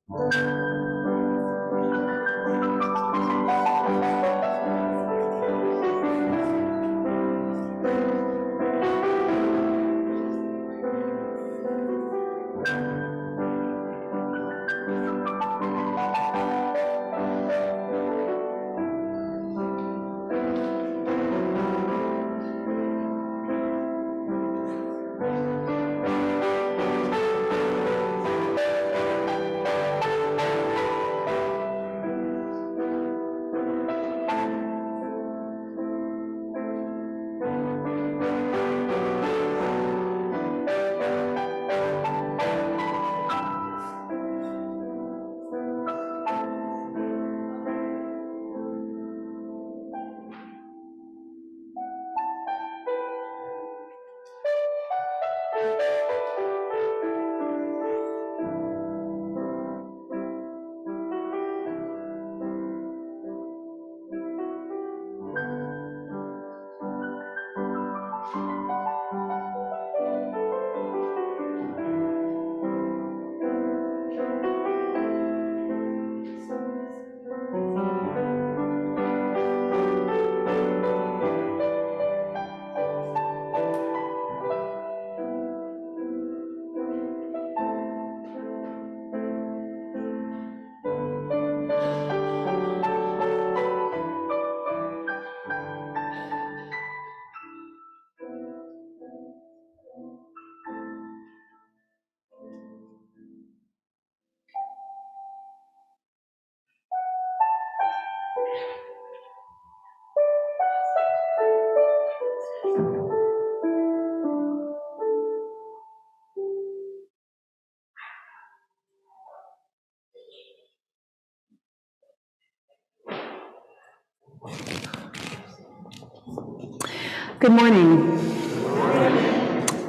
Good morning,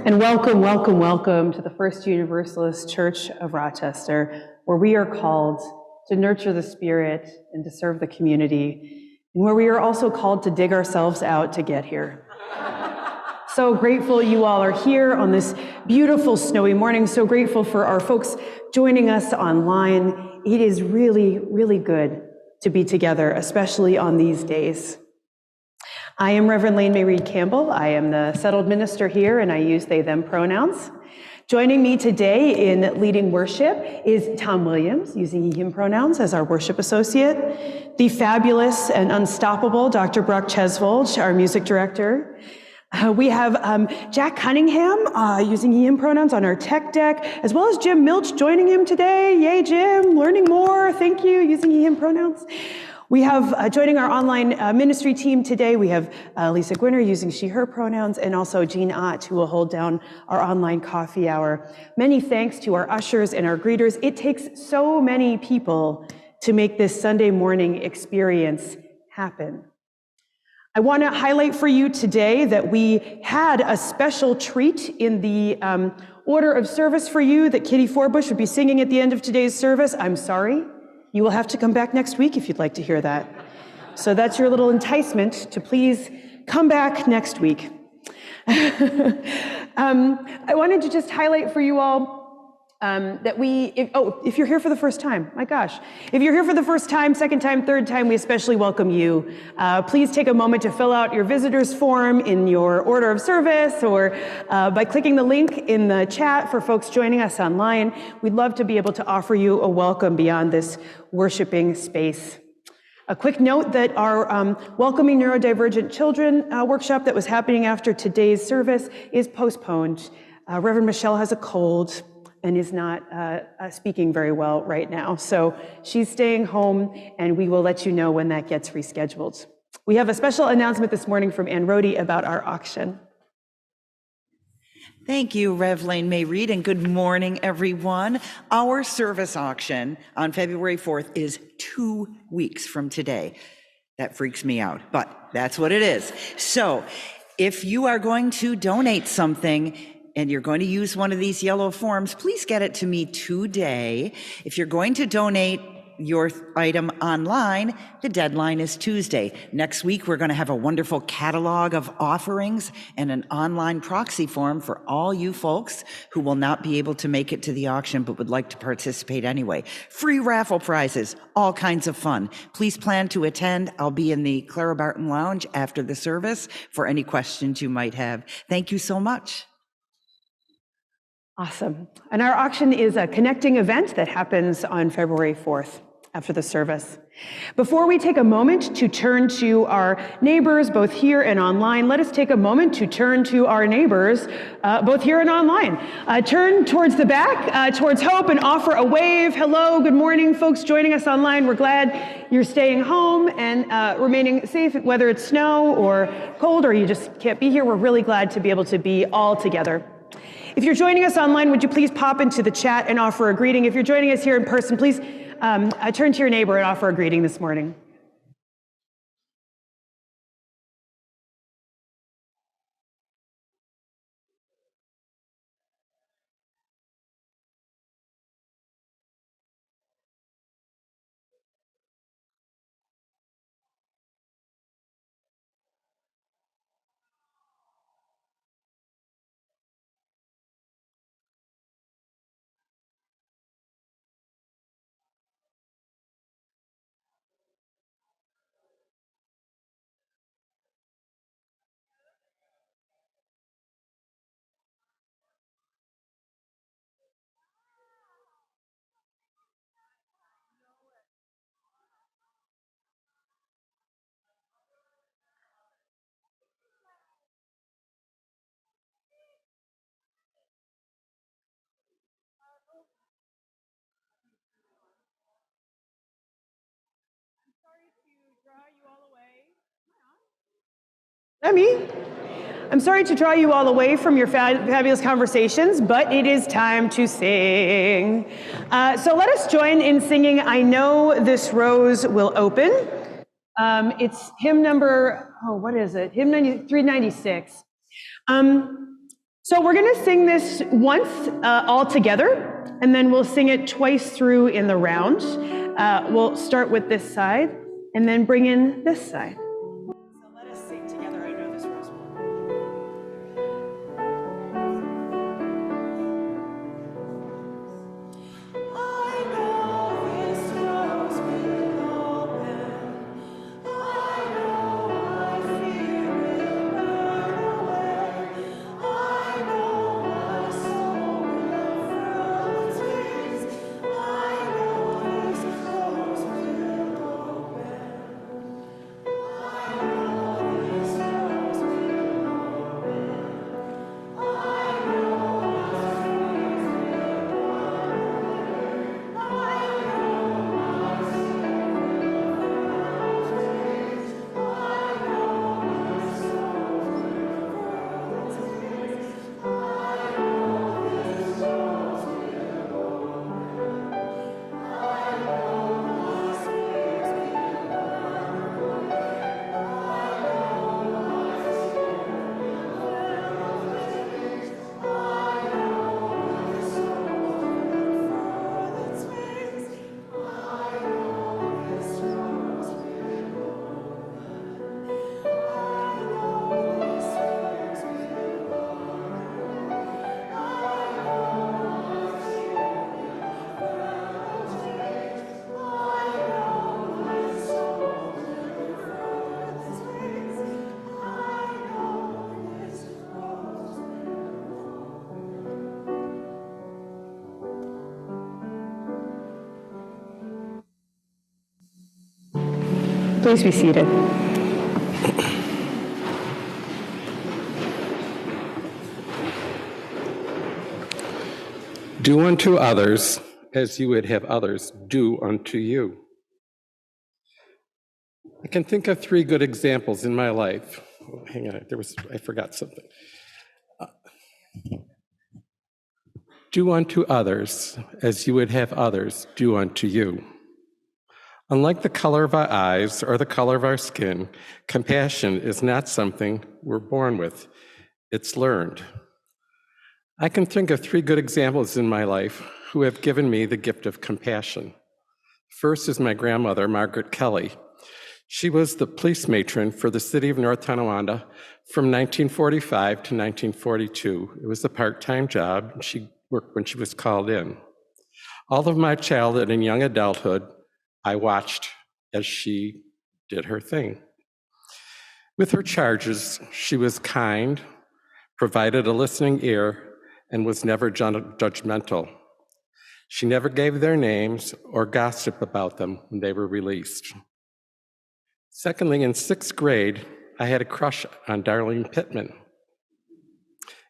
and welcome, welcome, welcome to the First Universalist Church of Rochester, where we are called to nurture the spirit and to serve the community, and where we are also called to dig ourselves out to get here. So grateful you all are here on this beautiful snowy morning. So grateful for our folks joining us online. It is really, really good to be together, especially on these days. I am Reverend Lane-Mairead Campbell. I am the settled minister here, and I use they, them pronouns. Joining me today in leading worship is Tom Williams, using he, him pronouns as our worship associate, the fabulous and unstoppable Dr. Brock Chesvold, our music director. We have Jack Cunningham using he, him pronouns on our tech deck, as well as Jim Milch joining him today. Yay, Jim, learning more. Thank you, using he, him pronouns. We have joining our online ministry team today, we have Lisa Gwinner using she, her pronouns, and also Jean Ott, who will hold down our online coffee hour. Many thanks to our ushers and our greeters. It takes so many people to make this Sunday morning experience happen. I want to highlight for you today that we had a special treat in the order of service for you that Kitty Forbush would be singing at the end of today's service. I'm sorry. You will have to come back next week if you'd like to hear that. So that's your little enticement to please come back next week. I wanted to just highlight for you all that if you're here for the first time, my gosh, if you're here for the first time, second time, third time, we especially welcome you. Please take a moment to fill out your visitors form in your order of service or by clicking the link in the chat for folks joining us online. We'd love to be able to offer you a welcome beyond this worshiping space. A quick note that our Welcoming Neurodivergent Children workshop that was happening after today's service is postponed. Reverend Michelle has a cold and is not speaking very well right now. So she's staying home, and we will let you know when that gets rescheduled. We have a special announcement this morning from Ann Rohde about our auction. Thank you, Rev. Lane-Mairead, and good morning, everyone. Our service auction on February 4th is 2 weeks from today. That freaks me out, but that's what it is. So if you are going to donate something, and you're going to use one of these yellow forms, please get it to me today. If you're going to donate your item online, the deadline is Tuesday. Next week, we're going to have a wonderful catalog of offerings and an online proxy form for all you folks who will not be able to make it to the auction but would like to participate anyway. Free raffle prizes, all kinds of fun. Please plan to attend. I'll be in the Clara Barton Lounge after the service for any questions you might have. Thank you so much. Awesome. And our auction is a connecting event that happens on February 4th after the service. Before we take a moment to turn to our neighbors, both here and online, let us take a moment to turn to our neighbors, both here and online. Turn towards the back, towards Hope, and offer a wave. Hello, good morning, folks joining us online. We're glad you're staying home and remaining safe, whether it's snow or cold or you just can't be here. We're really glad to be able to be all together. If you're joining us online, would you please pop into the chat and offer a greeting? If you're joining us here in person, please turn to your neighbor and offer a greeting this morning. I'm sorry to draw you all away from your fabulous conversations, but it is time to sing. So let us join in singing I Know This Rose Will Open. It's hymn number, Hymn 396. So we're going to sing this once all together, and then we'll sing it twice through in the round. We'll start with this side, and then bring in this side. Please be seated. Do unto others as you would have others do unto you. I can think of 3 good examples in my life. Oh, hang on, I forgot something. Do unto others as you would have others do unto you. Unlike the color of our eyes or the color of our skin, compassion is not something we're born with. It's learned. I can think of 3 good examples in my life who have given me the gift of compassion. First is my grandmother, Margaret Kelly. She was the police matron for the city of North Tonawanda from 1945 to 1942. It was a part-time job, and she worked when she was called in. All of my childhood and young adulthood, I watched as she did her thing. With her charges, she was kind, provided a listening ear, and was never judgmental. She never gave their names or gossiped about them when they were released. Secondly, in 6th grade, I had a crush on Darlene Pittman.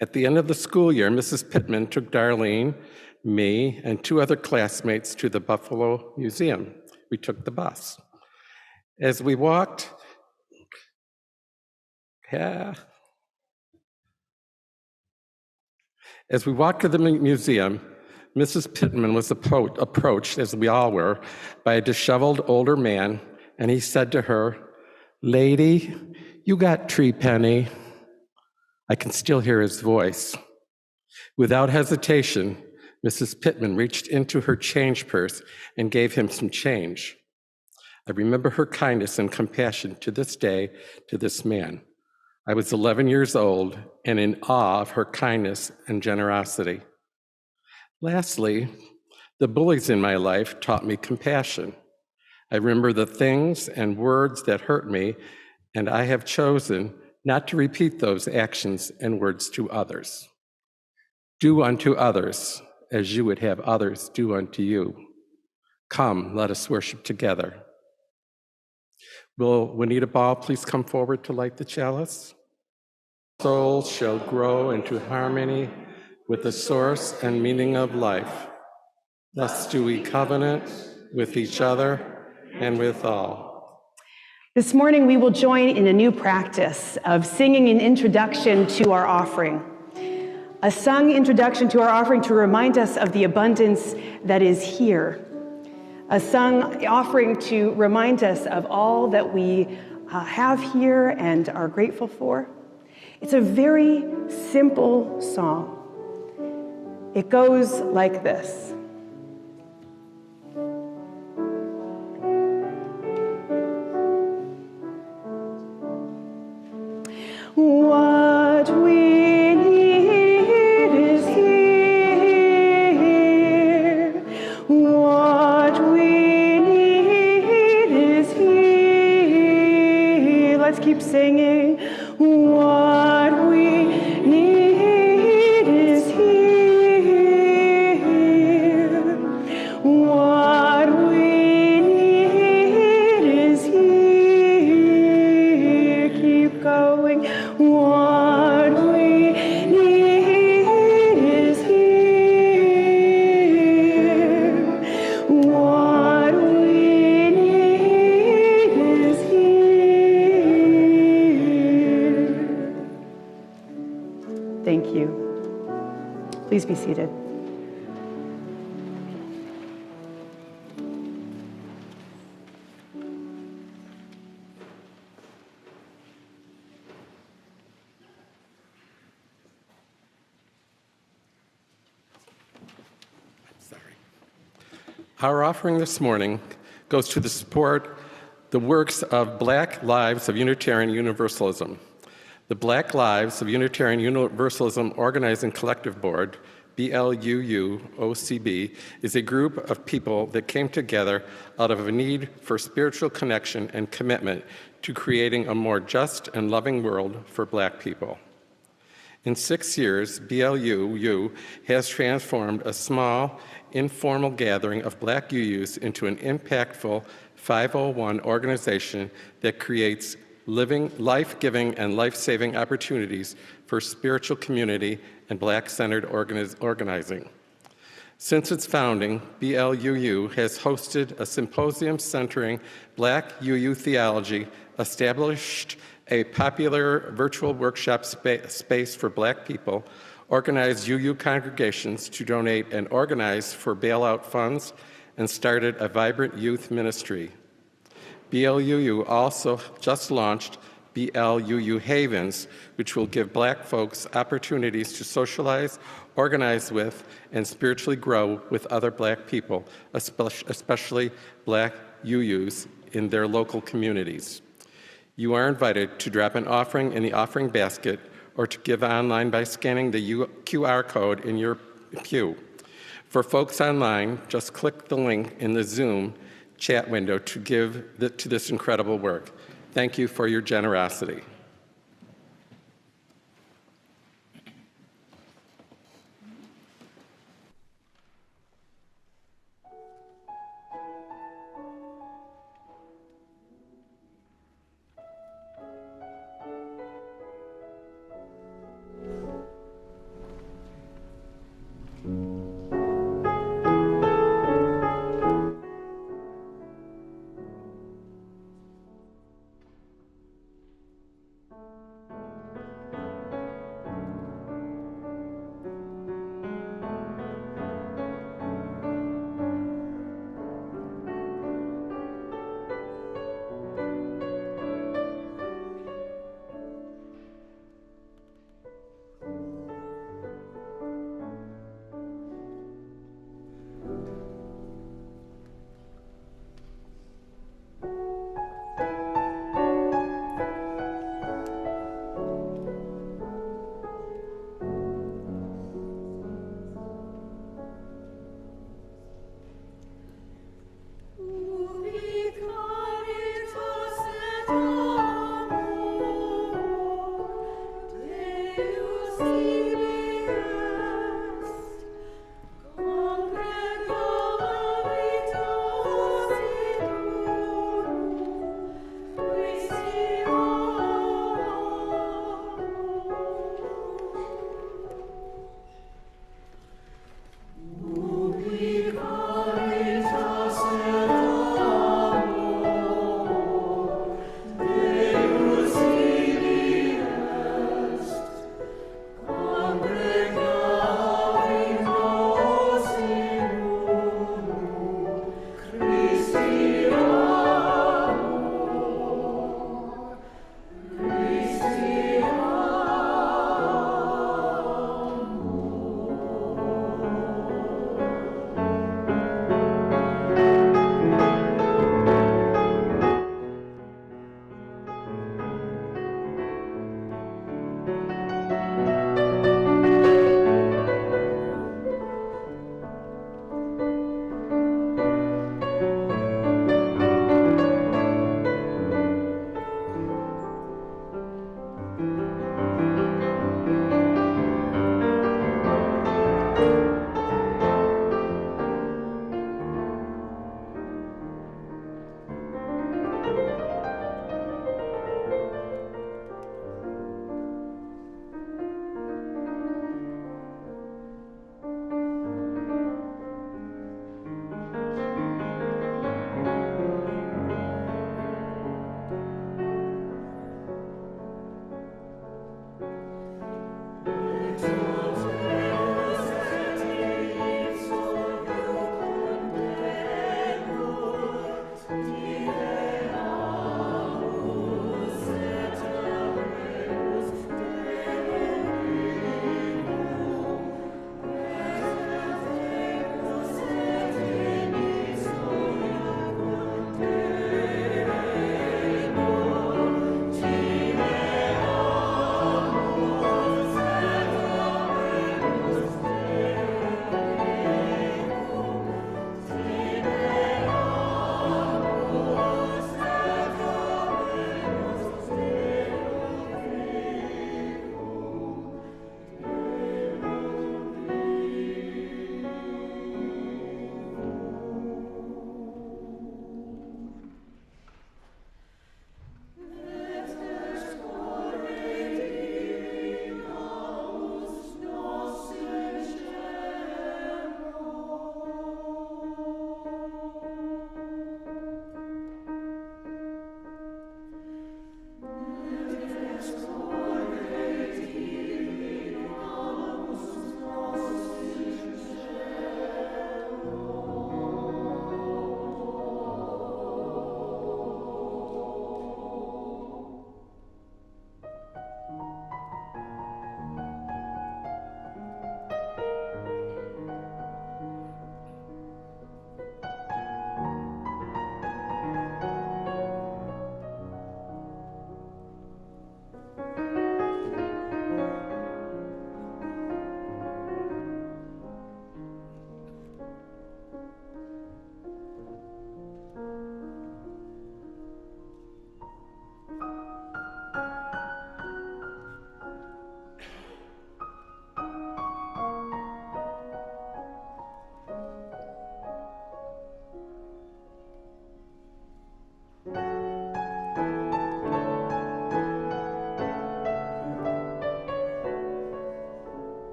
At the end of the school year, Mrs. Pittman took Darlene, me, and 2 other classmates to the Buffalo Museum. We took the bus. As we walked, As we walked to the museum, Mrs. Pittman was approached, as we all were, by a disheveled older man, and he said to her, "Lady, you got 3 penny." I can still hear his voice. Without hesitation, Mrs. Pittman reached into her change purse and gave him some change. I remember her kindness and compassion to this day to this man. I was 11 years old and in awe of her kindness and generosity. Lastly, the bullies in my life taught me compassion. I remember the things and words that hurt me, and I have chosen not to repeat those actions and words to others. Do unto others as you would have others do unto you. Come, let us worship together. Will Juanita Ball please come forward to light the chalice? Soul shall grow into harmony with the source and meaning of life. Thus do we covenant with each other and with all. This morning we will join in a new practice of singing an introduction to our offering. A sung introduction to our offering to remind us of the abundance that is here. A sung offering to remind us of all that we have here and are grateful for. It's a very simple song. It goes like this. What we need is here. What we need is here. Let's keep singing. What we need is here. What we need is here. Keep going. What we need is here. What we need is here. Thank you. Please be seated. Our offering this morning goes to support the works of Black Lives of Unitarian Universalism. The Black Lives of Unitarian Universalism Organizing Collective Board, BLUUOCB, is a group of people that came together out of a need for spiritual connection and commitment to creating a more just and loving world for Black people. In 6 years, BLUU has transformed a small, informal gathering of Black UUs into an impactful 501 organization that creates living, life-giving, and life-saving opportunities for spiritual community and Black-centered organizing. Since its founding, BLUU has hosted a symposium centering Black UU theology, established a popular virtual workshop space for Black people, organized UU congregations to donate and organize for bailout funds, and started a vibrant youth ministry. BLUU also just launched BLUU Havens, which will give Black folks opportunities to socialize, organize with, and spiritually grow with other Black people, especially Black UUs in their local communities. You are invited to drop an offering in the offering basket or to give online by scanning the QR code in your pew. For folks online, just click the link in the Zoom chat window to give to this incredible work. Thank you for your generosity.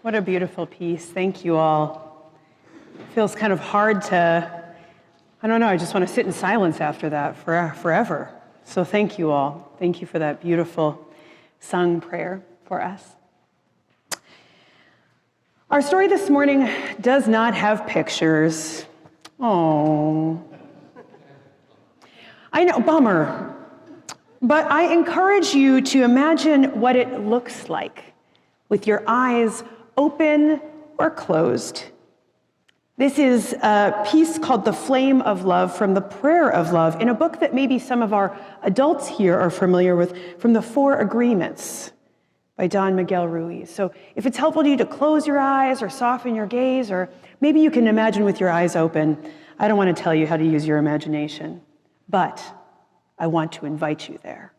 What a beautiful piece. Thank you all. It feels kind of hard to, I don't know, I just want to sit in silence after that forever. So thank you all. Thank you for that beautiful sung prayer for us. Our story this morning does not have pictures. Oh, I know, bummer. But I encourage you to imagine what it looks like with your eyes open or closed. This is a piece called The Flame of Love from the Prayer of Love in a book that maybe some of our adults here are familiar with, from the Four Agreements by Don Miguel Ruiz. So if it's helpful to you to close your eyes or soften your gaze, or maybe you can imagine with your eyes open. I don't want to tell you how to use your imagination, but I want to invite you there.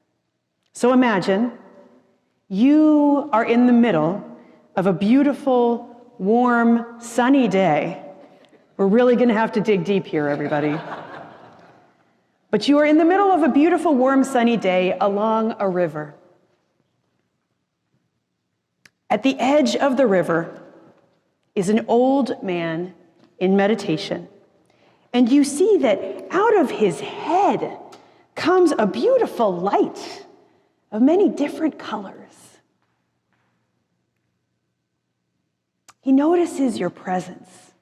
So imagine you are in the middle of a beautiful, warm, sunny day. We're really going to have to dig deep here, everybody. But you are in the middle of a beautiful, warm, sunny day along a river. At the edge of the river is an old man in meditation. And you see that out of his head comes a beautiful light of many different colors. He notices your presence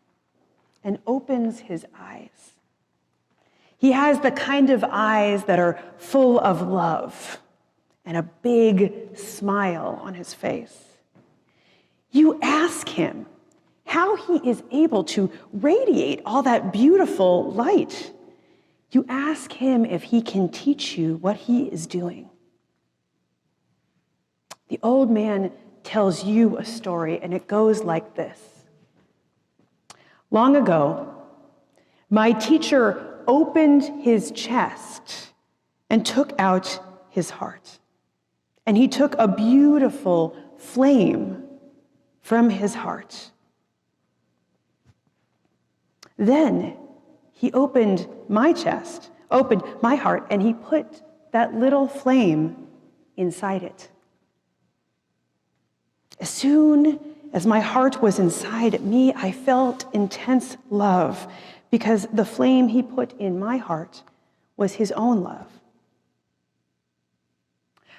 and opens his eyes. He has the kind of eyes that are full of love and a big smile on his face. You ask him how he is able to radiate all that beautiful light. You ask him if he can teach you what he is doing. The old man tells you a story, and it goes like this. Long ago, my teacher opened his chest and took out his heart. And he took a beautiful flame from his heart. Then he opened my chest, opened my heart, and he put that little flame inside it. As soon as my heart was inside me, I felt intense love because the flame he put in my heart was his own love.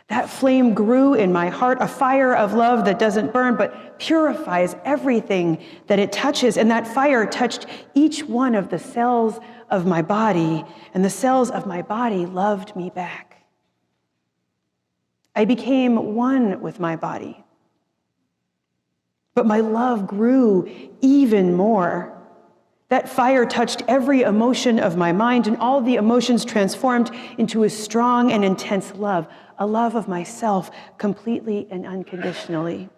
That flame grew in my heart, a fire of love that doesn't burn but purifies everything that it touches. And that fire touched each one of the cells of my body, and the cells of my body loved me back. I became one with my body. But my love grew even more. That fire touched every emotion of my mind, and all the emotions transformed into a strong and intense love, a love of myself completely and unconditionally.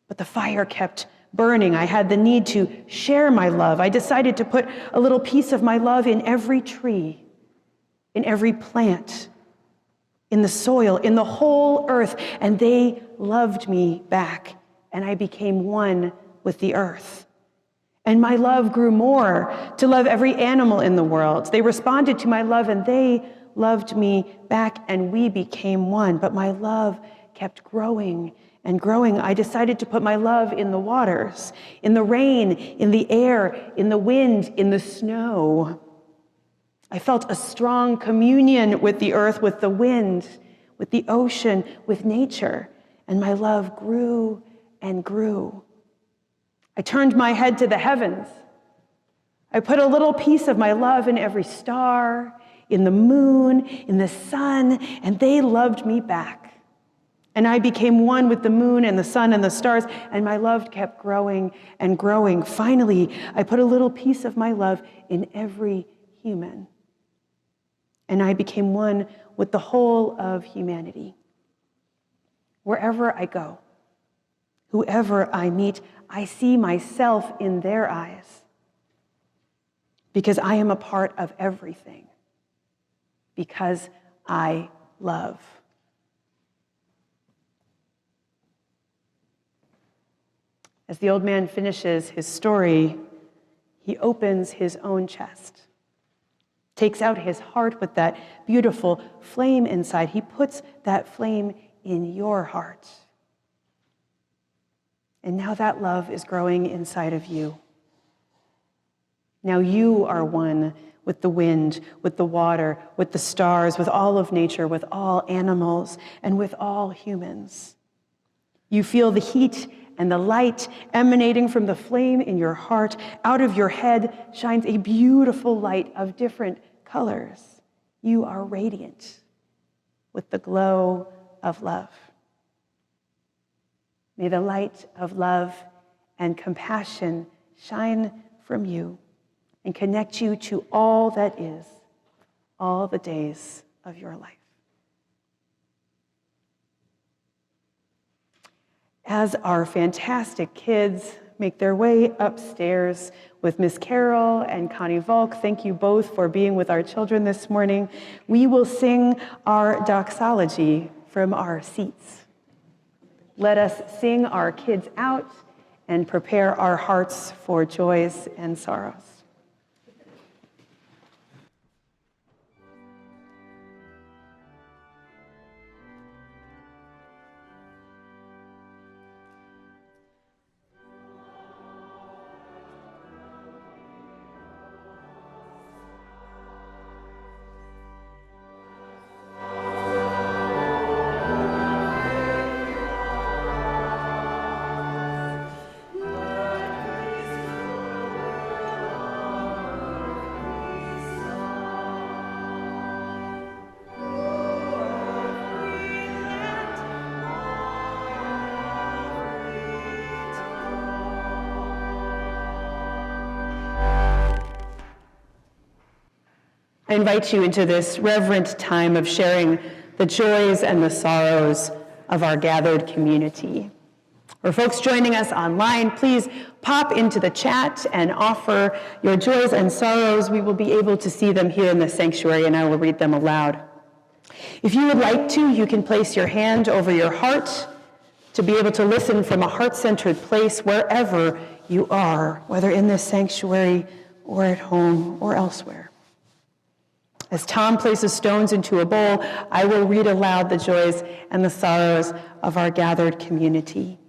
But the fire kept burning. I had the need to share my love. I decided to put a little piece of my love in every tree, in every plant, in the soil, in the whole earth, and they loved me back, and I became one with the earth. And my love grew more to love every animal in the world. They responded to my love, and they loved me back, and we became one. But my love kept growing and growing. I decided to put my love in the waters, in the rain, in the air, in the wind, in the snow. I felt a strong communion with the earth, with the wind, with the ocean, with nature, and my love grew and grew. I turned my head to the heavens. I put a little piece of my love in every star, in the moon, in the sun, and they loved me back. And I became one with the moon and the sun and the stars, and my love kept growing and growing. Finally, I put a little piece of my love in every human. And I became one with the whole of humanity. Wherever I go, whoever I meet, I see myself in their eyes because I am a part of everything, because I love. As the old man finishes his story, he opens his own chest, takes out his heart with that beautiful flame inside. He puts that flame in your heart. And now that love is growing inside of you. Now you are one with the wind, with the water, with the stars, with all of nature, with all animals, and with all humans. You feel the heat and the light emanating from the flame in your heart. Out of your head shines a beautiful light of different colors. You are radiant with the glow of love. May the light of love and compassion shine from you and connect you to all that is, all the days of your life. As our fantastic kids make their way upstairs with Miss Carol and Connie Volk, thank you both for being with our children this morning, we will sing our doxology from our seats. Let us sing our kids out and prepare our hearts for joys and sorrows. I invite you into this reverent time of sharing the joys and the sorrows of our gathered community. For folks joining us online, please pop into the chat and offer your joys and sorrows. We will be able to see them here in the sanctuary, and I will read them aloud. If you would like to, you can place your hand over your heart to be able to listen from a heart-centered place wherever you are, whether in this sanctuary or at home or elsewhere. As Tom places stones into a bowl, I will read aloud the joys and the sorrows of our gathered community.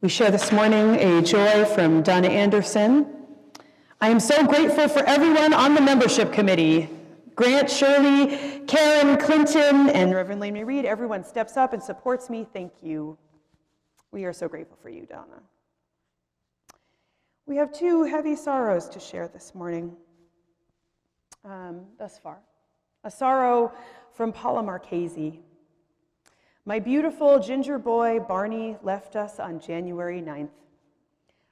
We share this morning a joy from Donna Anderson. I am so grateful for everyone on the membership committee. Grant, Shirley, Karen, Clinton, and Reverend Lane-Mairead. Everyone steps up and supports me. Thank you. We are so grateful for you, Donna. We have two heavy sorrows to share this morning, thus far. A sorrow from Paula Marchese. My beautiful ginger boy, Barney, left us on January 9th.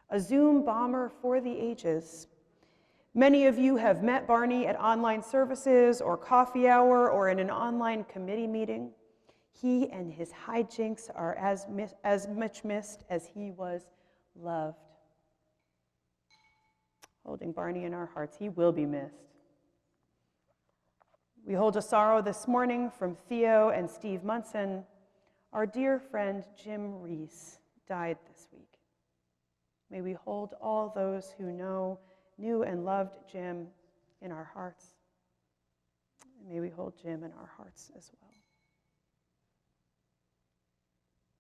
A Zoom bomber for the ages. Many of you have met Barney at online services or coffee hour or in an online committee meeting. He and his hijinks are as much missed as he was loved. Holding Barney in our hearts, he will be missed. We hold a sorrow this morning from Theo and Steve Munson. Our dear friend Jim Reese died this week. May we hold all those who knew and loved Jim in our hearts. And may we hold Jim in our hearts as well.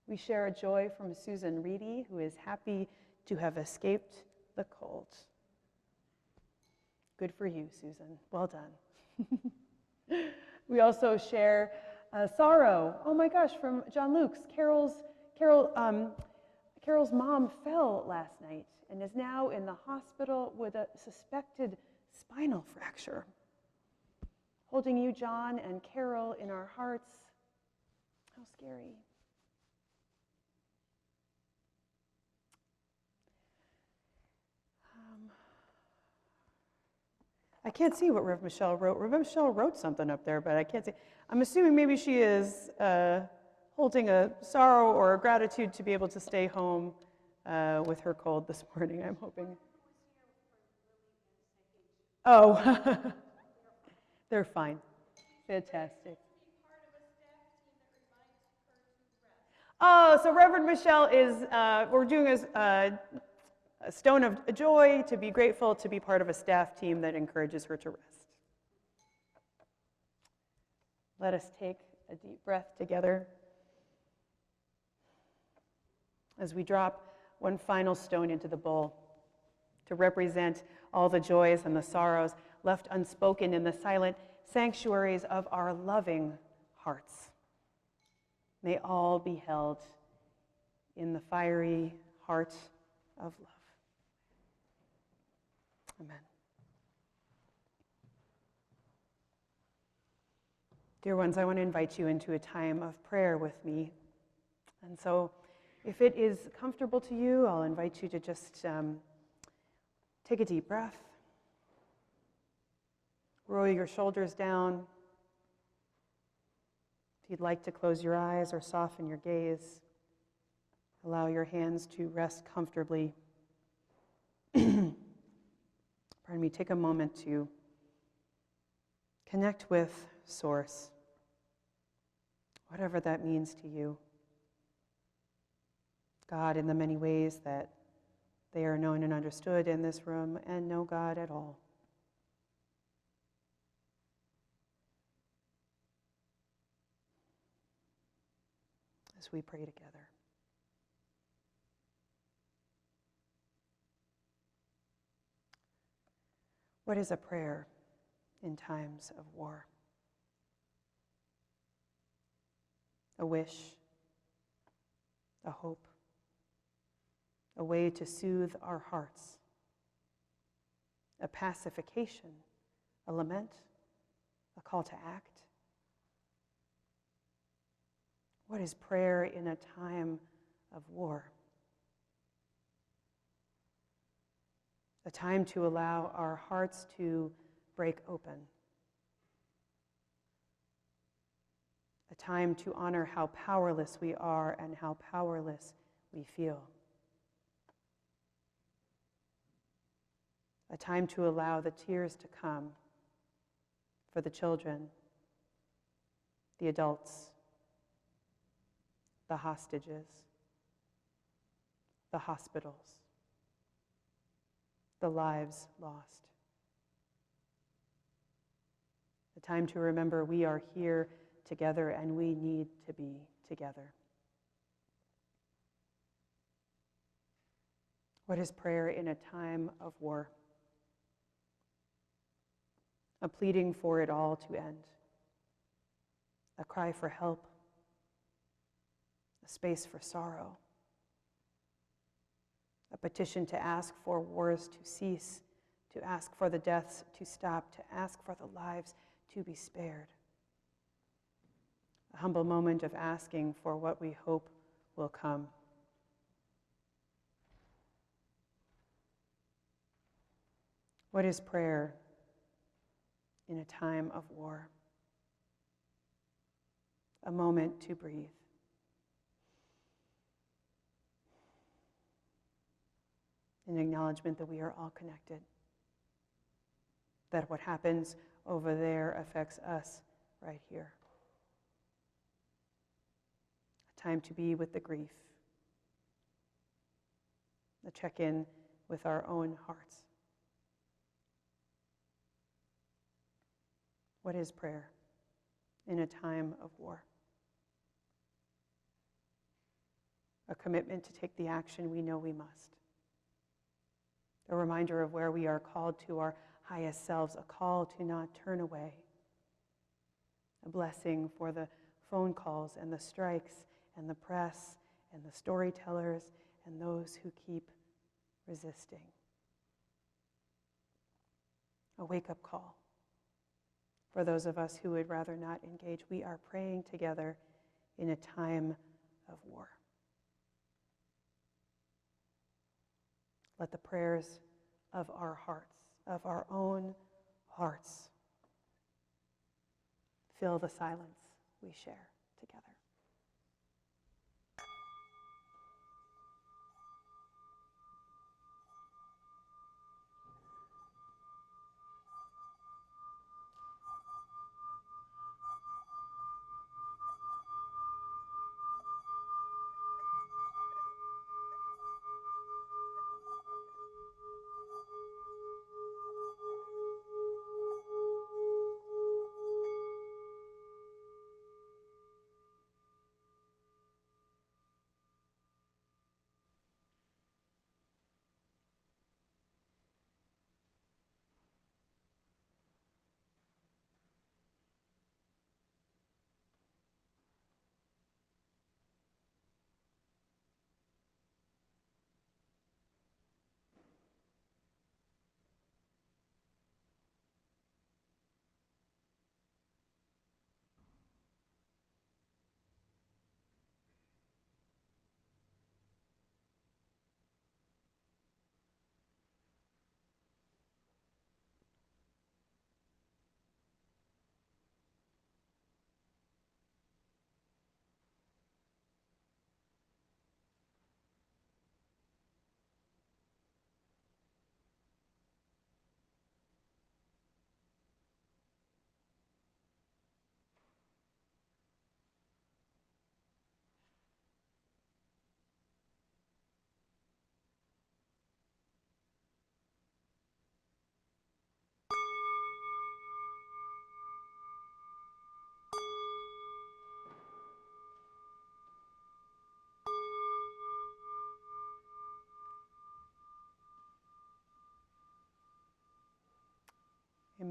We share a joy from Susan Reedy, who is happy to have escaped the cold. Good for you, Susan. Well done. We also share sorrow, oh my gosh, from John Luke's. Carol's mom fell last night and is now in the hospital with a suspected spinal fracture. Holding you, John and Carol, in our hearts. How scary. I can't see what Rev Michelle wrote. Rev Michelle wrote something up there, but I can't see. I'm assuming maybe she is holding a sorrow or a gratitude to be able to stay home with her cold this morning, I'm hoping. Oh, they're fine. Fantastic. Oh, so Reverend Michelle is, we're doing a stone of joy to be grateful to be part of a staff team that encourages her to rest. Let us take a deep breath together as we drop one final stone into the bowl to represent all the joys and the sorrows left unspoken in the silent sanctuaries of our loving hearts. May all be held in the fiery heart of love. Amen. Dear ones, I want to invite you into a time of prayer with me. And so if it is comfortable to you, I'll invite you to just take a deep breath. Roll your shoulders down. If you'd like to close your eyes or soften your gaze, allow your hands to rest comfortably. Pardon me, take a moment to connect with Source, whatever that means to you. God in the many ways that they are known and understood in this room, and no God at all. As we pray together. What is a prayer in times of war? A wish, a hope, a way to soothe our hearts, a pacification, a lament, a call to act. What is prayer in a time of war? A time to allow our hearts to break open. A time to honor how powerless we are and how powerless we feel. A time to allow the tears to come for the children, the adults, the hostages, the hospitals, the lives lost. A time to remember we are here together and we need to be together. What is prayer in a time of war? A pleading for it all to end. A cry for help. A space for sorrow. A petition to ask for wars to cease, to ask for the deaths to stop, to ask for the lives to be spared. A humble moment of asking for what we hope will come. What is prayer in a time of war? A moment to breathe. An acknowledgement that we are all connected. That what happens over there affects us right here. A time to be with the grief. A check-in with our own hearts. What is prayer in a time of war? A commitment to take the action we know we must. A reminder of where we are called to our highest selves, a call to not turn away. A blessing for the phone calls and the strikes and the press and the storytellers and those who keep resisting. A wake-up call for those of us who would rather not engage. We are praying together in a time of war. Let the prayers of our hearts, of our own hearts, fill the silence we share together.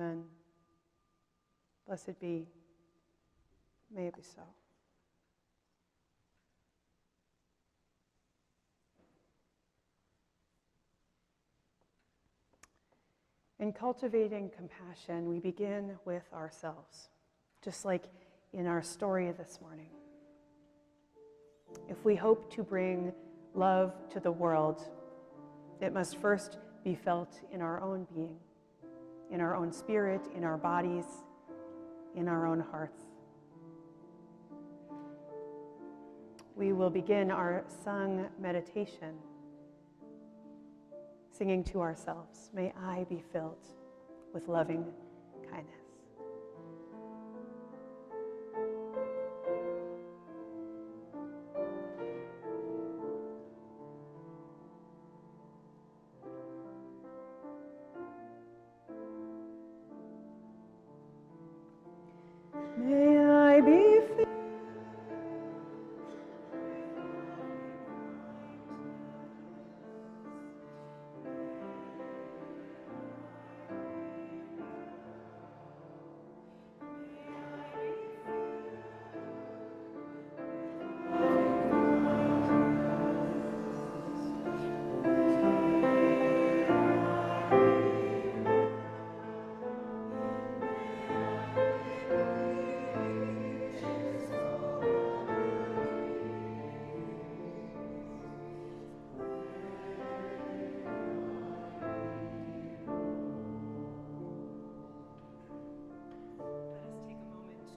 Amen. Blessed be. May it be so. In cultivating compassion, we begin with ourselves, just like in our story this morning. If we hope to bring love to the world, it must first be felt in our own being, in our own spirit, in our bodies, in our own hearts. We will begin our sung meditation singing to ourselves, "May I be filled with loving kindness." May I be filled.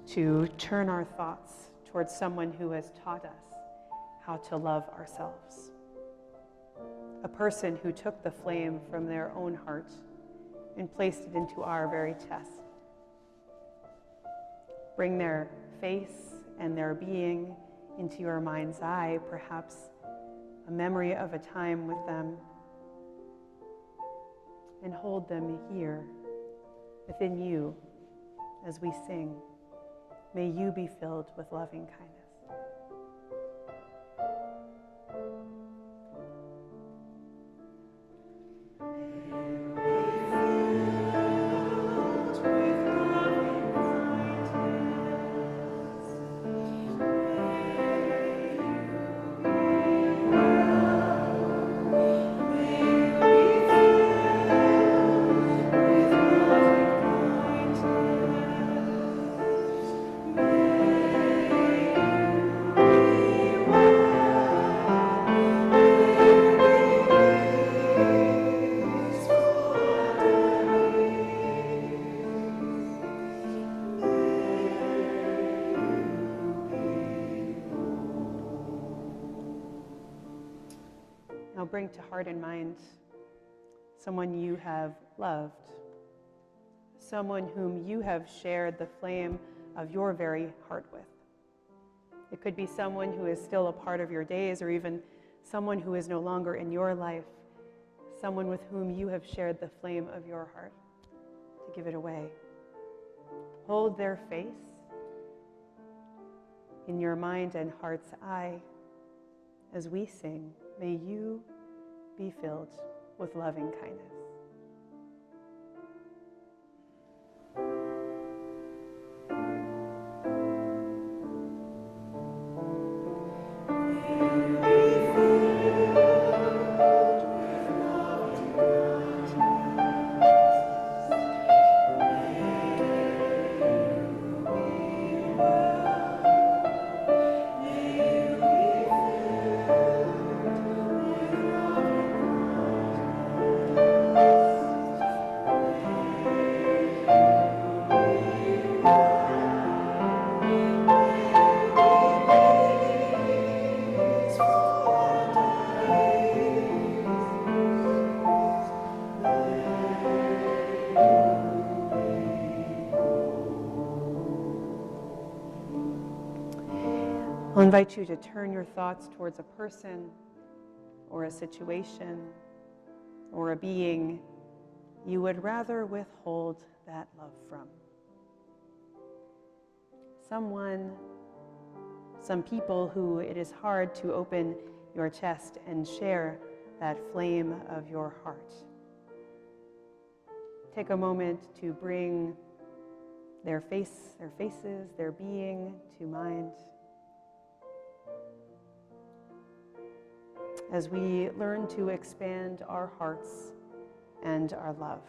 To turn our thoughts towards someone who has taught us how to love ourselves. A person who took the flame from their own heart and placed it into our very chest. Bring their face and their being into your mind's eye, perhaps a memory of a time with them, and hold them here within you as we sing. May you be filled with loving kindness. Now bring to heart and mind someone you have loved, someone whom you have shared the flame of your very heart with. It could be someone who is still a part of your days, or even someone who is no longer in your life, someone with whom you have shared the flame of your heart to give it away. Hold their face in your mind and heart's eye as we sing, "May you be filled with loving kindness." I'll invite you to turn your thoughts towards a person or a situation or a being you would rather withhold that love from. Someone, some people who it is hard to open your chest and share that flame of your heart. Take a moment to bring their faces, their being to mind. As we learn to expand our hearts and our love,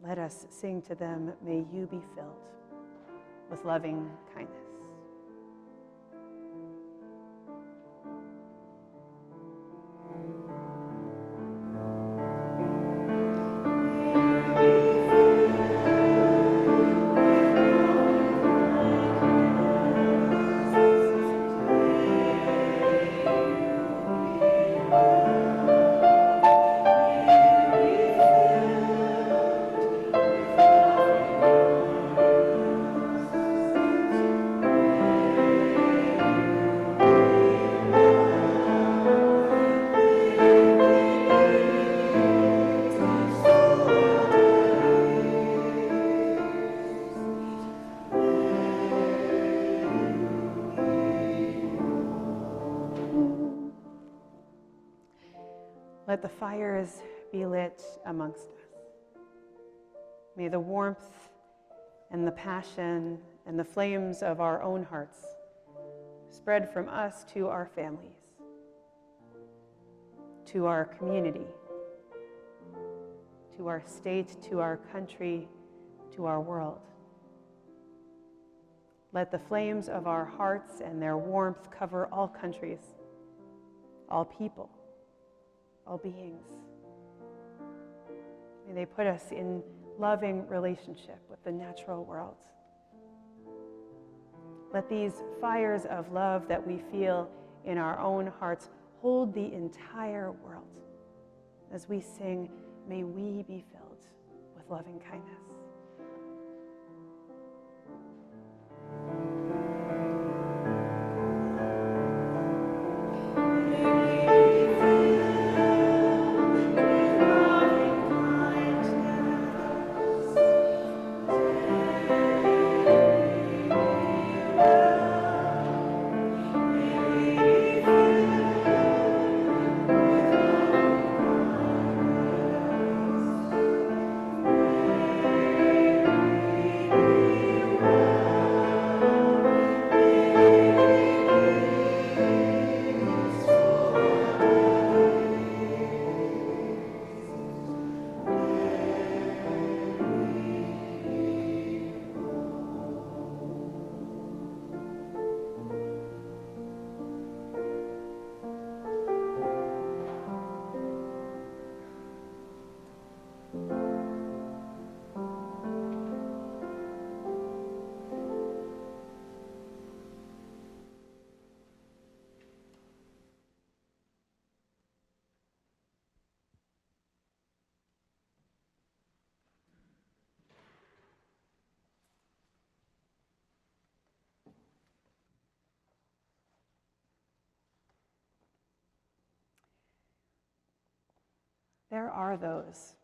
let us sing to them, may you be filled with loving kindness. Let the fires be lit amongst us. May the warmth and the passion and the flames of our own hearts spread from us to our families, to our community, to our state, to our country, to our world. Let the flames of our hearts and their warmth cover all countries, all people, all beings. May they put us in loving relationship with the natural world. Let these fires of love that we feel in our own hearts hold the entire world as we sing, may we be filled with loving kindness. There are those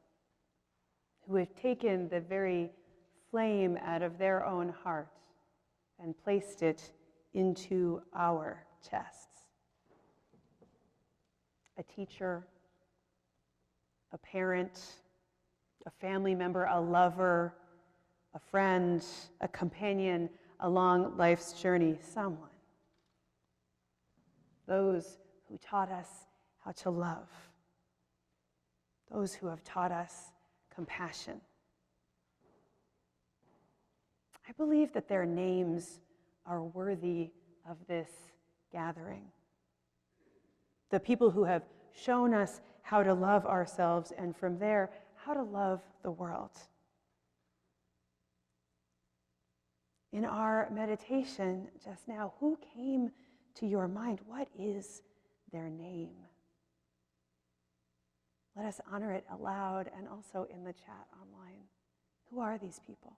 who have taken the very flame out of their own heart and placed it into our chests. A teacher, a parent, a family member, a lover, a friend, a companion along life's journey, someone. Those who taught us how to love. Those who have taught us compassion. I believe that their names are worthy of this gathering. The people who have shown us how to love ourselves, and from there, how to love the world. In our meditation just now, who came to your mind? What is their name? Let us honor it aloud and also in the chat online. Who are these people?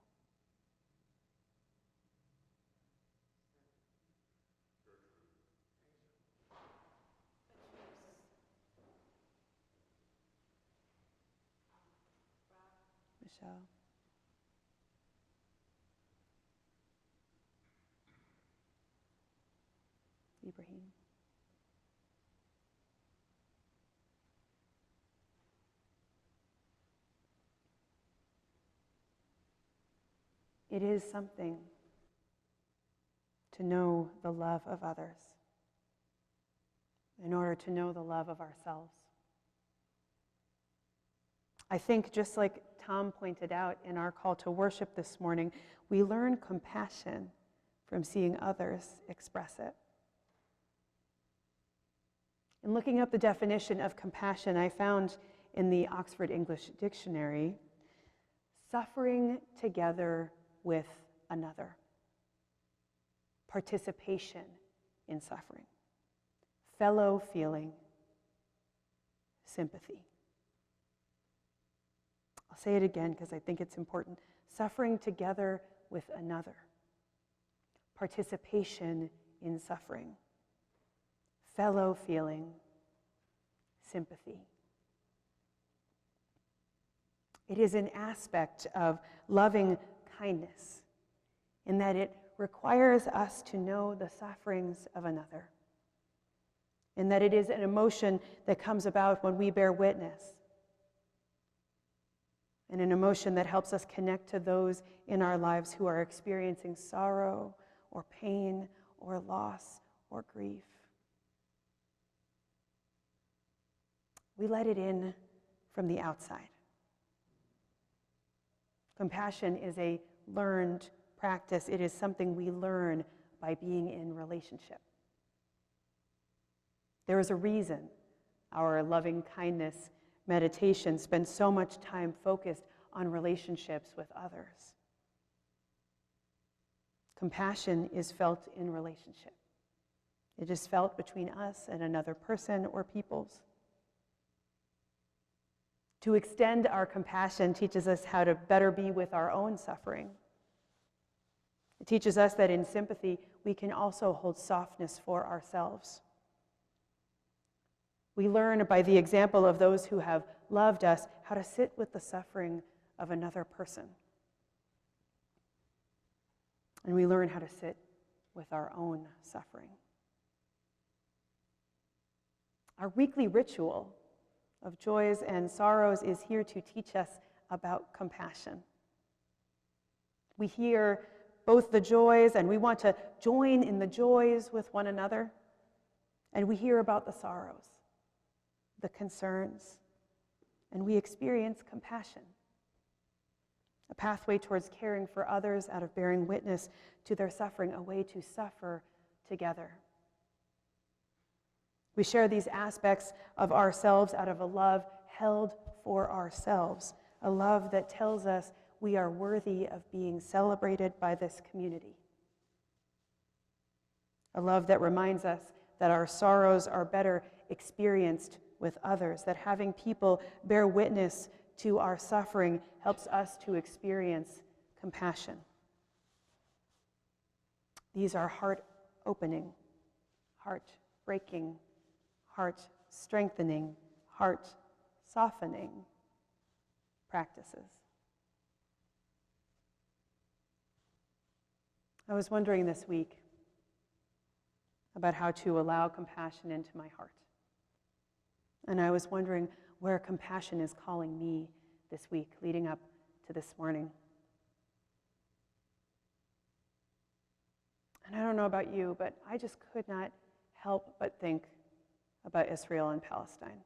Michelle. Ibrahim. It is something to know the love of others in order to know the love of ourselves. I think, just like Tom pointed out in our call to worship this morning, we learn compassion from seeing others express it. In looking up the definition of compassion, I found in the Oxford English Dictionary, suffering together with another, participation in suffering, fellow feeling, sympathy. I'll say it again because I think it's important. Suffering together with another, participation in suffering, fellow feeling, sympathy. It is an aspect of loving kindness in that it requires us to know the sufferings of another, in that it is an emotion that comes about when we bear witness, and an emotion that helps us connect to those in our lives who are experiencing sorrow or pain or loss or grief. We let it in from the outside. Compassion is a learned practice. It is something we learn by being in relationship. There is a reason our loving kindness meditation spends so much time focused on relationships with others. Compassion is felt in relationship. It is felt between us and another person or peoples. To extend our compassion teaches us how to better be with our own suffering. It teaches us that in sympathy, we can also hold softness for ourselves. We learn by the example of those who have loved us how to sit with the suffering of another person. And we learn how to sit with our own suffering. Our weekly ritual of joys and sorrows is here to teach us about compassion. We hear both the joys, and we want to join in the joys with one another, and we hear about the sorrows, the concerns, and we experience compassion, a pathway towards caring for others out of bearing witness to their suffering, a way to suffer together. We share these aspects of ourselves out of a love held for ourselves, a love that tells us we are worthy of being celebrated by this community, a love that reminds us that our sorrows are better experienced with others, that having people bear witness to our suffering helps us to experience compassion. These are heart-opening, heart-breaking, heart-strengthening, heart-softening practices. I was wondering this week about how to allow compassion into my heart. And I was wondering where compassion is calling me this week, leading up to this morning. And I don't know about you, but I just could not help but think about Israel and Palestine.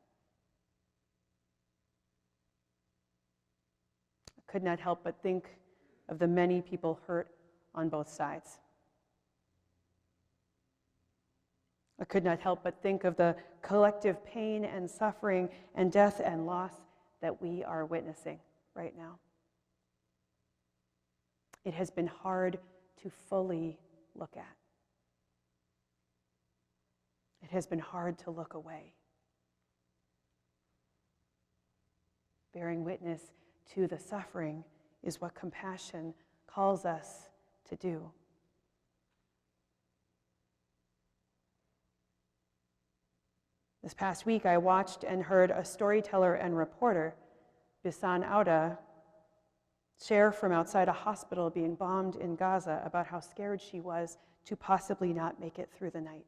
I could not help but think of the many people hurt on both sides. I could not help but think of the collective pain and suffering and death and loss that we are witnessing right now. It has been hard to fully look at. It has been hard to look away. Bearing witness to the suffering is what compassion calls us to do. This past week, I watched and heard a storyteller and reporter, Bisan Auda, share from outside a hospital being bombed in Gaza about how scared she was to possibly not make it through the night.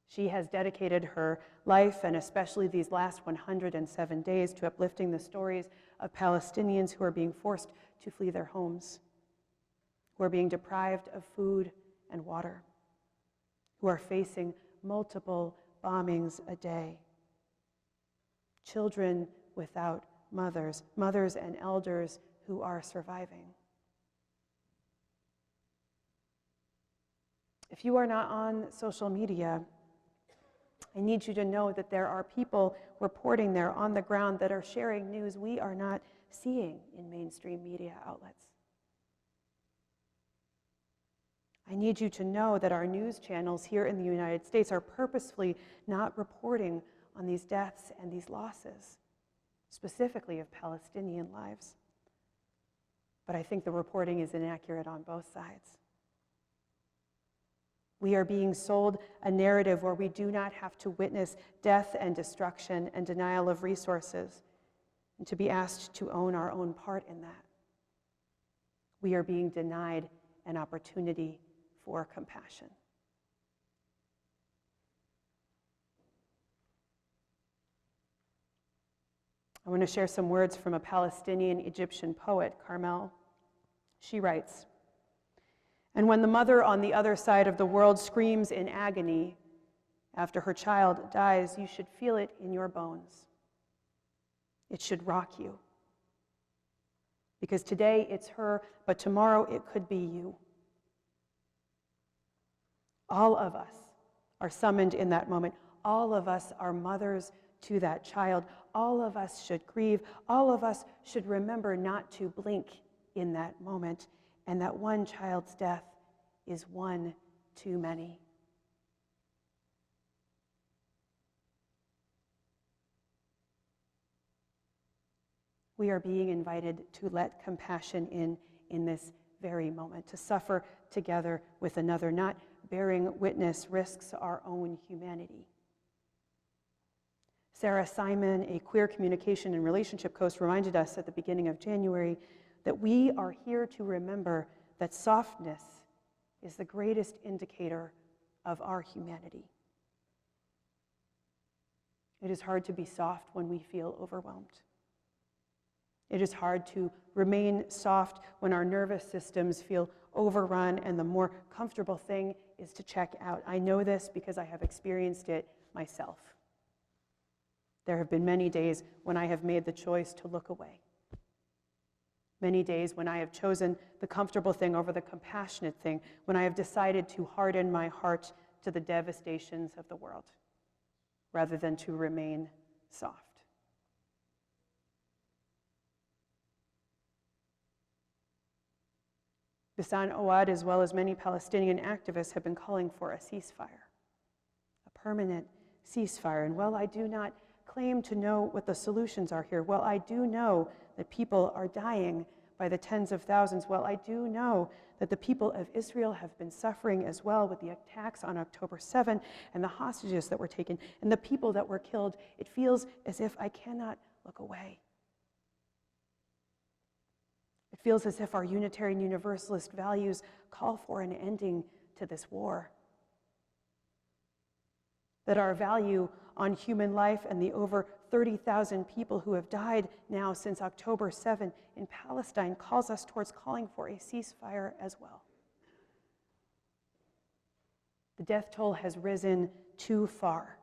She has dedicated her life, and especially these last 107 days, to uplifting the stories of Palestinians who are being forced to flee their homes, who are being deprived of food and water, who are facing multiple bombings a day, children without mothers, mothers and elders who are surviving. If you are not on social media, I need you to know that there are people reporting there on the ground that are sharing news we are not seeing in mainstream media outlets. I need you to know that our news channels here in the United States are purposefully not reporting on these deaths and these losses, specifically of Palestinian lives. But I think the reporting is inaccurate on both sides. We are being sold a narrative where we do not have to witness death and destruction and denial of resources, and to be asked to own our own part in that. We are being denied an opportunity for compassion. I want to share some words from a Palestinian Egyptian poet, Carmel. She writes, "And when the mother on the other side of the world screams in agony after her child dies, you should feel it in your bones. It should rock you. Because today it's her, but tomorrow it could be you. All of us are summoned in that moment. All of us are mothers to that child. All of us should grieve. All of us should remember not to blink in that moment, and that one child's death is one too many." We are being invited to let compassion in this very moment, to suffer together with another. Not bearing witness risks our own humanity. Sarah Simon, a queer communication and relationship coach, reminded us at the beginning of January that we are here to remember that softness is the greatest indicator of our humanity. It is hard to be soft when we feel overwhelmed. It is hard to remain soft when our nervous systems feel overrun, and the more comfortable thing is to check out. I know this because I have experienced it myself. There have been many days when I have made the choice to look away. Many days when I have chosen the comfortable thing over the compassionate thing, when I have decided to harden my heart to the devastations of the world, rather than to remain soft. Bassam Ouad, as well as many Palestinian activists, have been calling for a ceasefire, a permanent ceasefire. And while I do not claim to know what the solutions are here, while I do know that people are dying by the tens of thousands, while I do know that the people of Israel have been suffering as well with the attacks on October 7 and the hostages that were taken and the people that were killed, it feels as if I cannot look away. It feels as if our Unitarian Universalist values call for an ending to this war. That our value on human life and the over 30,000 people who have died now since October 7 in Palestine calls us towards calling for a ceasefire as well. The death toll has risen too far.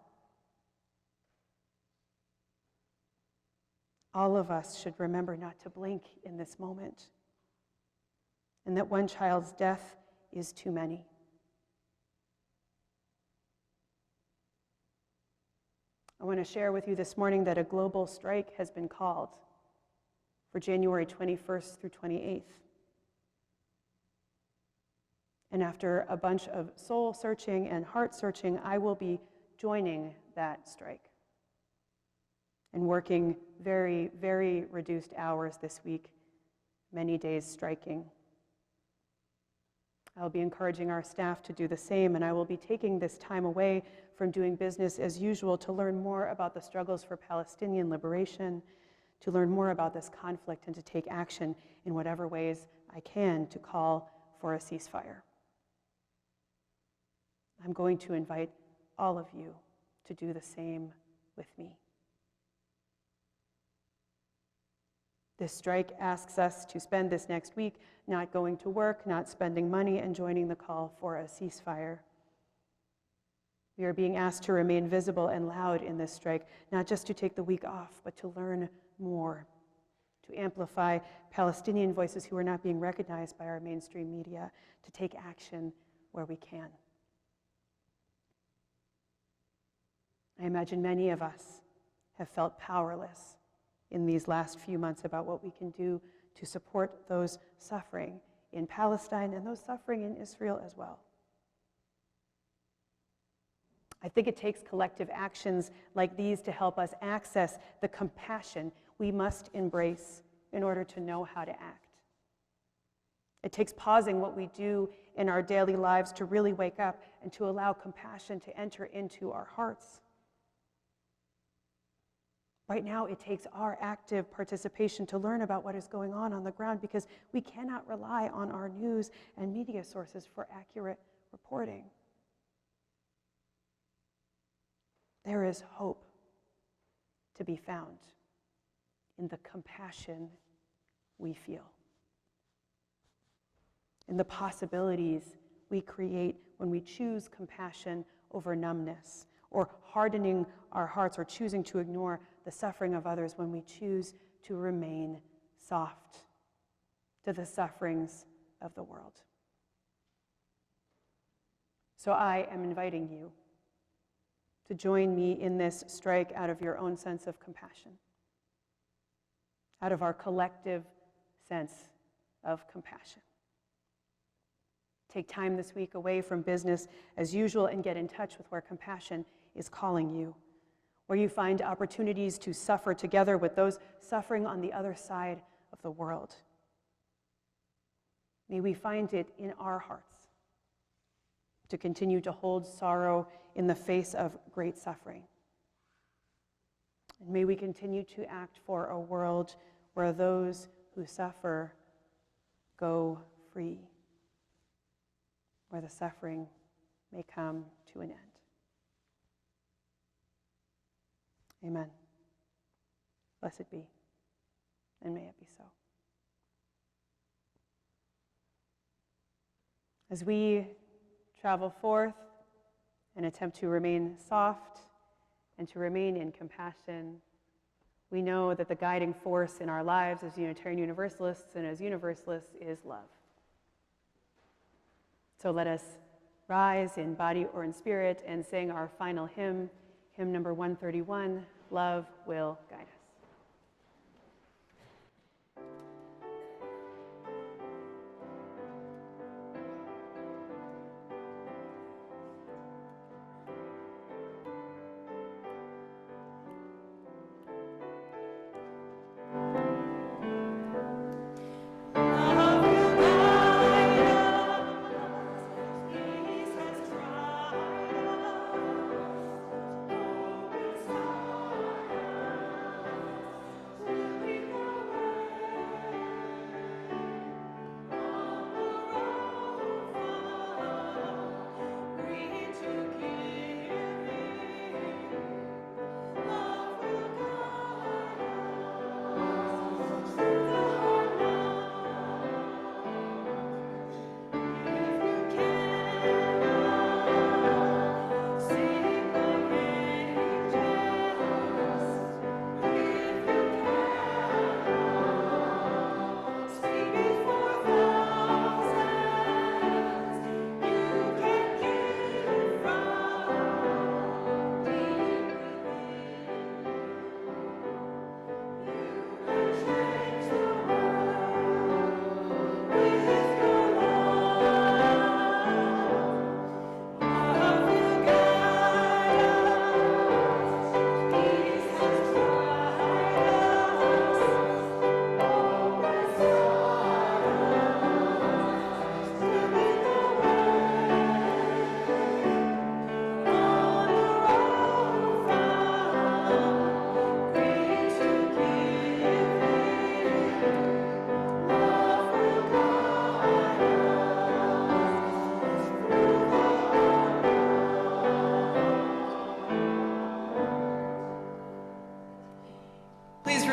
All of us should remember not to blink in this moment, and that one child's death is too many. I want to share with you this morning that a global strike has been called for January 21st through 28th. And after a bunch of soul searching and heart searching, I will be joining that strike and working very, very reduced hours this week, many days striking. I'll be encouraging our staff to do the same, and I will be taking this time away from doing business as usual to learn more about the struggles for Palestinian liberation, to learn more about this conflict, and to take action in whatever ways I can to call for a ceasefire. I'm going to invite all of you to do the same with me. This strike asks us to spend this next week not going to work, not spending money, and joining the call for a ceasefire. We are being asked to remain visible and loud in this strike, not just to take the week off, but to learn more, to amplify Palestinian voices who are not being recognized by our mainstream media, to take action where we can. I imagine many of us have felt powerless in these last few months about what we can do to support those suffering in Palestine and those suffering in Israel as well. I think it takes collective actions like these to help us access the compassion we must embrace in order to know how to act. It takes pausing what we do in our daily lives to really wake up and to allow compassion to enter into our hearts. Right now, it takes our active participation to learn about what is going on the ground, because we cannot rely on our news and media sources for accurate reporting. There is hope to be found in the compassion we feel, in the possibilities we create when we choose compassion over numbness, or hardening our hearts, or choosing to ignore the suffering of others when we choose to remain soft to the sufferings of the world. So I am inviting you to join me in this strike out of your own sense of compassion, out of our collective sense of compassion. Take time this week away from business as usual and get in touch with where compassion is calling you, where you find opportunities to suffer together with those suffering on the other side of the world. May we find it in our hearts to continue to hold sorrow in the face of great suffering. And may we continue to act for a world where those who suffer go free, where the suffering may come to an end. Amen. Blessed be, and may it be so. As we travel forth and attempt to remain soft and to remain in compassion, we know that the guiding force in our lives as Unitarian Universalists and as Universalists is love. So let us rise in body or in spirit and sing our final hymn, hymn number 131, Love Will Guide Us.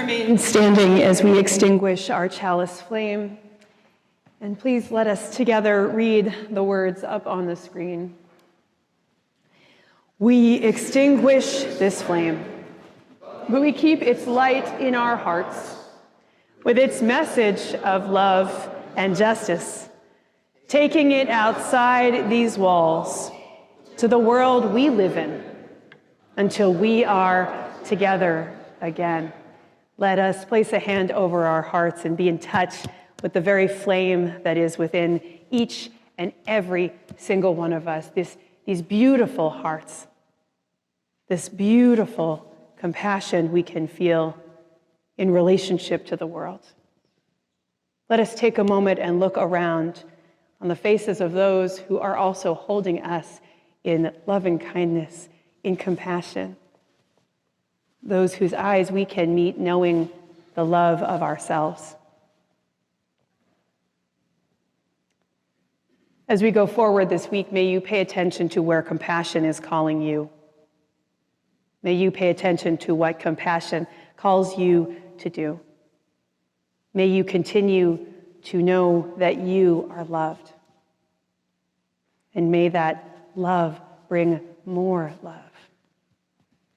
remain standing as we extinguish our chalice flame. And please let us together read the words up on the screen. We extinguish this flame, but we keep its light in our hearts with its message of love and justice, taking it outside these walls to the world we live in until we are together again. Let us place a hand over our hearts and be in touch with the very flame that is within each and every single one of us, these beautiful hearts, this beautiful compassion we can feel in relationship to the world. Let us take a moment and look around on the faces of those who are also holding us in loving kindness, in compassion, those whose eyes we can meet knowing the love of ourselves. As we go forward this week, may you pay attention to where compassion is calling you. May you pay attention to what compassion calls you to do. May you continue to know that you are loved. And may that love bring more love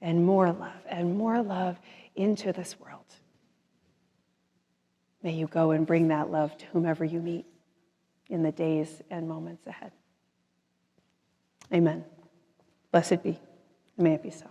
and more love and more love into this world. May you go and bring that love to whomever you meet in the days and moments ahead. Amen. Blessed be, and may it be so.